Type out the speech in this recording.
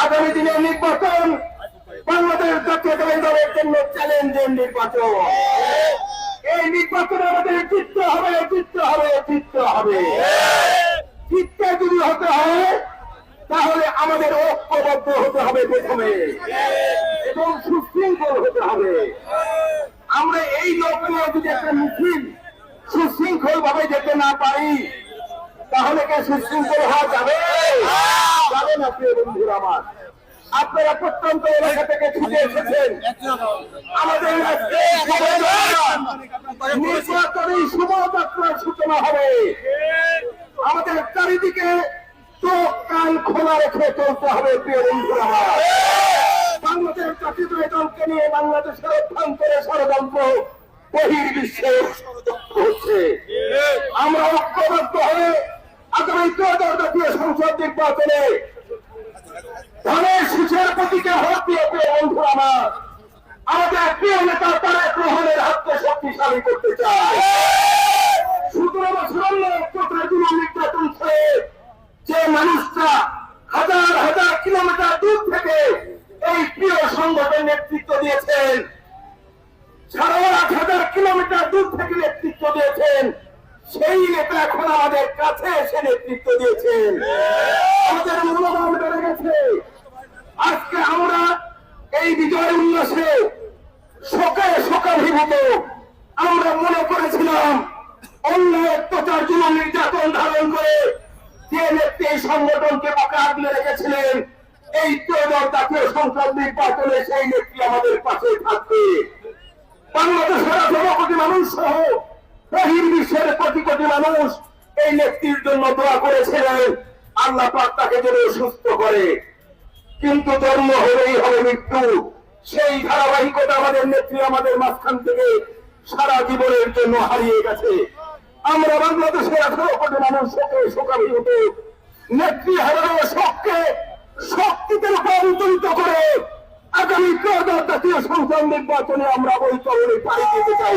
আগামী দিনের নির্বাচন বাংলাদেশ জাতীয়তাবাদী দলের জন্য চ্যালেঞ্জের নির্বাচন। এই নির্বাচনে আমাদের জিততে হবে, জিততে হবে, জিততে হবে। জিততে যদি হতে হয় তাহলে আমাদের ঐক্যবদ্ধ হতে হবে প্রথমে এবং সুশৃঙ্খল হতে হবে। আমরা এই লক্ষ্যে যদি একটা মিছিল সুশৃঙ্খল ভাবে যেতে না পারি তাহলে কি সুশৃঙ্খল হওয়া যাবে? যাবে না। প্রিয় বন্ধুরা আমার, আপনারা প্রত্যন্ত এলাকা থেকে ছুটে এসেছেন। আমাদের নির্বাচনী শোভাযাত্রার সূচনা হবে। আমাদের চারিদিকে চোখ কান খোলা রেখে চলতে হবে। প্রিয় বন্ধুরা আমার, বাংলাদেশ জাতীয়তাবাদী দলকে নিয়ে বাংলাদেশের অভ্যন্তরে ষড়যন্ত্র বহির্বিশ্বে হচ্ছে। আমরা ঐক্যবদ্ধ হয়ে আগামী ত্রয়োদশ জাতীয় সংসদ নির্বাচনে ধানের শীষের প্রতীকে ভোট দিয়ে প্রিয় বন্ধুরা আমার আমাদের প্রিয় নেতা তারেক রহমানের হাতকে শক্তিশালী করতে চায়। 17 বছর অত্যাচার নির্যাতন করে যে মানুষটা হাজার হাজার কিলোমিটার দূর থেকে এই প্রিয় সংগঠনের নেতৃত্ব দিয়েছেন, 8,500 কিলোমিটার দূর থেকে নেতৃত্ব দিয়েছেন, সেই নেতা এখন আমাদের কাছে এসে নেতৃত্ব দিয়েছেন। আমাদের মনোবল বেড়ে গেছে। আজকে আমরা এই বিজয় উল্লাসে শোকাভিভূত। আমরা মনে করেছিলাম অন্য অত্যাচার নির্যাতন ধারণ করে যে নেত্রী এই সংগঠনকে বুকে আগলে রেখেছিলেন, এই ত্রয়োদশ জাতীয় সংসদ নির্বাচনে সেই নেত্রী আমাদের পাশে থাকবে। বাংলাদেশের 18 কোটি মানুষ সহ বহির্বিশ্বের কোটি কোটি মানুষ এই নেত্রীর জন্য দোয়া করেছিলেন আল্লাহ পাক তাকে যেন সুস্থ করে। কিন্তু জন্ম হলেই হবে মৃত্যু। সেই ধারাবাহিকতা আমাদের নেত্রী আমাদের মাঝখান থেকে সারা জীবনের জন্য হারিয়ে গেছে। আমরা বাংলাদেশের 18 কোটি মানুষ শোকাভিভূত। নেত্রী হারানো শোককে শক্তিতে রূপান্তরিত করে আগামী ত্রয়োদশ জাতীয় সংসদ নির্বাচনে আমরা বৈতরণে পাড়ি দিতে চাই।